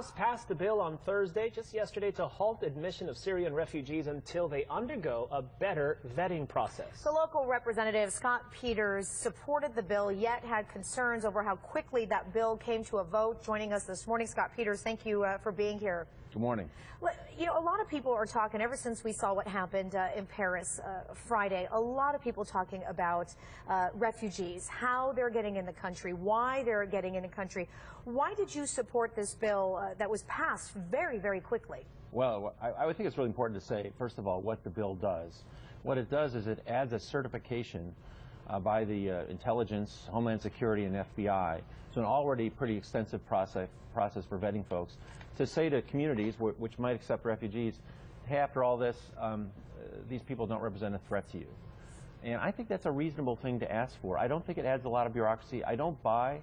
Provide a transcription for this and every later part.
House passed the bill on Thursday, just yesterday, to halt admission of Syrian refugees until they undergo a better vetting process. The local representative, Scott Peters, supported the bill, yet had concerns over how quickly that bill came to a vote. Joining us this morning, Scott Peters, thank you for being here. Good morning. You know, a lot of people are talking, ever since we saw what happened in Paris Friday, a lot of people talking about refugees, how they're getting in the country, why they're getting in the country. Why did you support this bill that was passed very, very quickly? Well, I would think it's really important to say, first of all, what the bill does. What it does is it adds a certification by the Intelligence, Homeland Security, and FBI to an already pretty extensive process for vetting folks, to say to communities which might accept refugees, hey, after all this, these people don't represent a threat to you. And I think that's a reasonable thing to ask for. I don't think it adds a lot of bureaucracy. I don't buy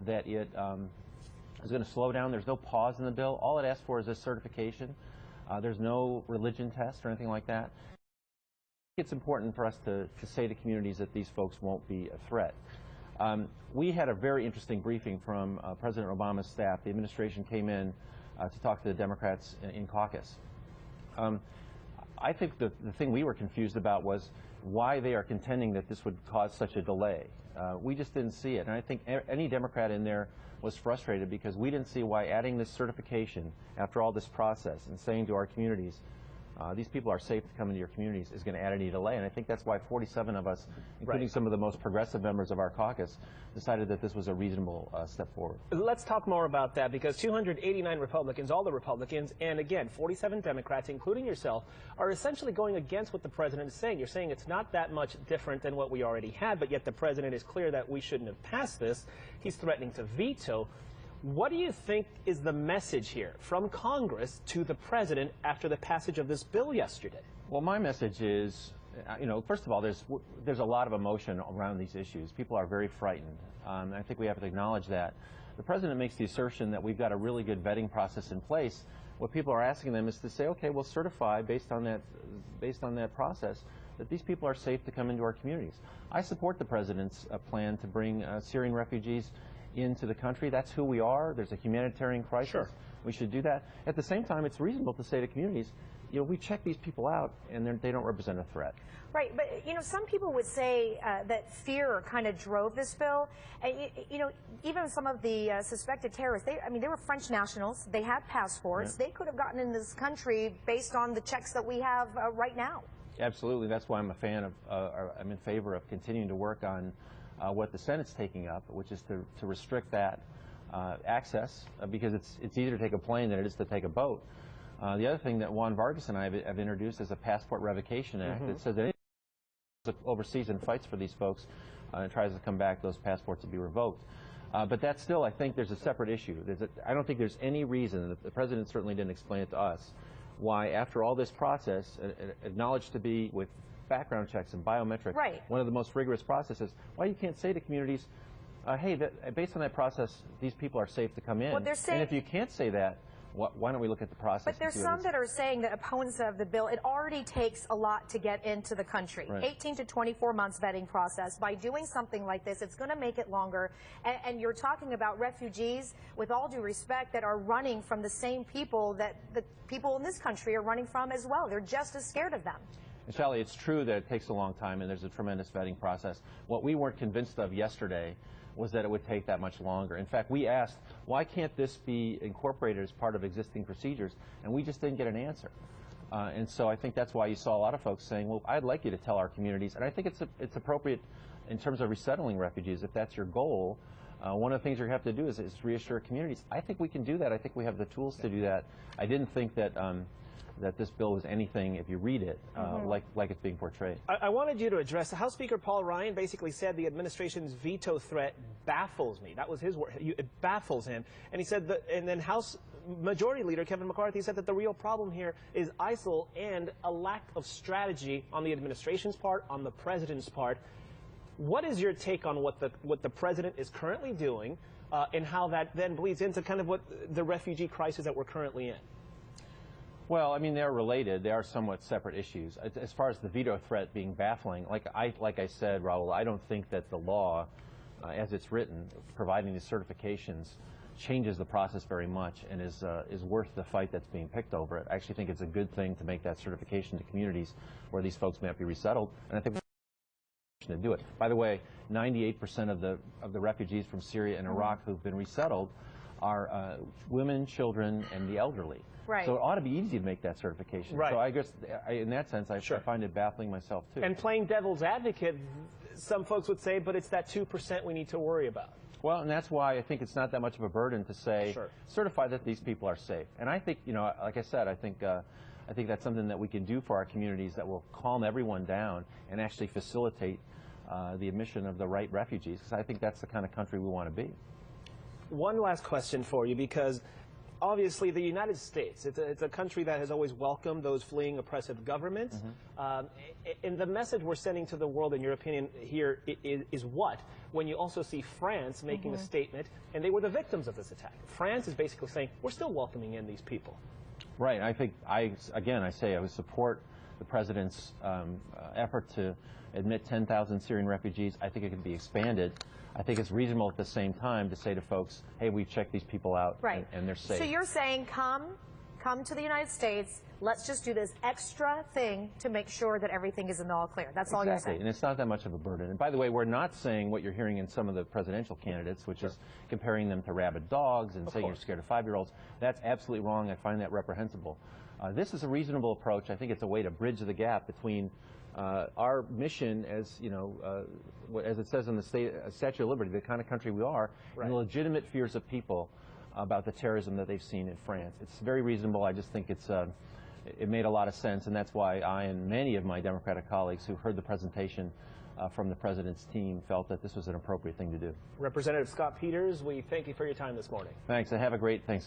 that it is going to slow down. There's no pause in the bill. All it asks for is a certification. There's no religion test or anything like that. It's important for us to say to communities that these folks won't be a threat. We had a very interesting briefing from President Obama's staff. The administration came in to talk to the Democrats in caucus. I think the thing we were confused about was why they are contending that this would cause such a delay. We just didn't see it, and I think any Democrat in there was frustrated because we didn't see why adding this certification after all this process and saying to our communities, these people are safe to come into your communities, is going to add any delay. And I think that's why 47 of us, including some of the most progressive members of our caucus, decided that this was a reasonable step forward. Let's talk more about that, because 289 Republicans, all the Republicans, and again, 47 Democrats, including yourself, are essentially going against what the president is saying. You're saying it's not that much different than what we already had, but yet the president is clear that we shouldn't have passed this. He's threatening to veto. What do you think is the message here from Congress to the president after the passage of this bill yesterday? Well, my message is, first of all, there's a lot of emotion around these issues. People are very frightened. I think we have to acknowledge that. The president makes the assertion that we've got a really good vetting process in place. What people are asking them is to say, okay, we'll certify based on that process that these people are safe to come into our communities. I support the president's plan to bring Syrian refugees into the country. That's who we are. There's a humanitarian crisis. Sure. We should do that. At the same time, it's reasonable to say to communities, we check these people out and they don't represent a threat. Right, but some people would say that fear kind of drove this bill. Even some of the suspected terrorists, they were French nationals. They had passports. Yeah. They could have gotten into this country based on the checks that we have right now. Absolutely. That's why I'm a fan of, I'm in favor of continuing to work on what the Senate's taking up, which is to restrict that access, because it's easier to take a plane than it is to take a boat. The other thing that Juan Vargas and I have introduced is a Passport Revocation Act that says that anyone who goes overseas and fights for these folks and tries to come back, those passports will be revoked. But that's still, I think, there's a separate issue. I don't think there's any reason, that the president certainly didn't explain it to us, why after all this process, acknowledged to be with background checks and biometrics, one of the most rigorous processes, why you can't say to communities, hey, based on that process, these people are safe to come in. Well, they're saying, and if you can't say that, why don't we look at the process? But there's some that are saying that opponents of the bill, it already takes a lot to get into the country. 18 to 24 months vetting process. By doing something like this, it's going to make it longer. And you're talking about refugees, with all due respect, that are running from the same people that the people in this country are running from as well. They're just as scared of them. And Shelley, it's true that it takes a long time and there's a tremendous vetting process. What we weren't convinced of yesterday was that it would take that much longer. In fact, we asked, why can't this be incorporated as part of existing procedures? And we just didn't get an answer. And so I think that's why you saw a lot of folks saying, well, I'd like you to tell our communities. And I think it's appropriate in terms of resettling refugees. If that's your goal, one of the things you have to do is reassure communities. I think we can do that. I think we have the tools to do that. I didn't think that that this bill was anything, if you read it, like it's being portrayed. I wanted you to address, House Speaker Paul Ryan basically said the administration's veto threat baffles me. That was his word. It baffles him. And he said and then House Majority Leader Kevin McCarthy said that the real problem here is ISIL and a lack of strategy on the administration's part, on the president's part. What is your take on what the president is currently doing and how that then bleeds into kind of what the refugee crisis that we're currently in? Well, I mean, they're related. They are somewhat separate issues. As far as the veto threat being baffling, like I said, Raul, I don't think that the law, as it's written, providing these certifications, changes the process very much and is worth the fight that's being picked over it. I actually think it's a good thing to make that certification to communities where these folks may not be resettled, and I think to do it. By the way, 98% of the refugees from Syria and Iraq who've been resettled are women, children, and the elderly. Right. So it ought to be easy to make that certification. Right. So I guess in that sense, I Sure. find it baffling myself too. And playing devil's advocate, some folks would say, but it's that 2% we need to worry about. Well, and that's why I think it's not that much of a burden to say, Sure. certify that these people are safe. And I think, you know, like I said, I think that's something that we can do for our communities that will calm everyone down and actually facilitate the admission of the right refugees, because I think that's the kind of country we want to be. One last question for you, because obviously the United States, it's a country that has always welcomed those fleeing oppressive governments. And the message we're sending to the world, in your opinion, here is what? When you also see France making a statement, and they were the victims of this attack. France is basically saying, we're still welcoming in these people. Right. I think, again, I would support the president's effort to admit 10,000 Syrian refugees. I think it could be expanded. I think it's reasonable at the same time to say to folks, hey, we've checked these people out, right, and they're safe. So you're saying come to the United States, let's just do this extra thing to make sure that everything is in the all clear. That's all you're saying. And it's not that much of a burden. And by the way, we're not saying what you're hearing in some of the presidential candidates, which is comparing them to rabid dogs and saying you're scared of 5-year-olds. That's absolutely wrong. I find that reprehensible. This is a reasonable approach. I think it's a way to bridge the gap between our mission, as you know, as it says in the Statue of Liberty, the kind of country we are, and the legitimate fears of people about the terrorism that they've seen in France. It's very reasonable. I just think it made a lot of sense, and that's why I and many of my Democratic colleagues who heard the presentation from the president's team felt that this was an appropriate thing to do. Representative Scott Peters, we thank you for your time this morning. Thanks, and have a great Thanksgiving.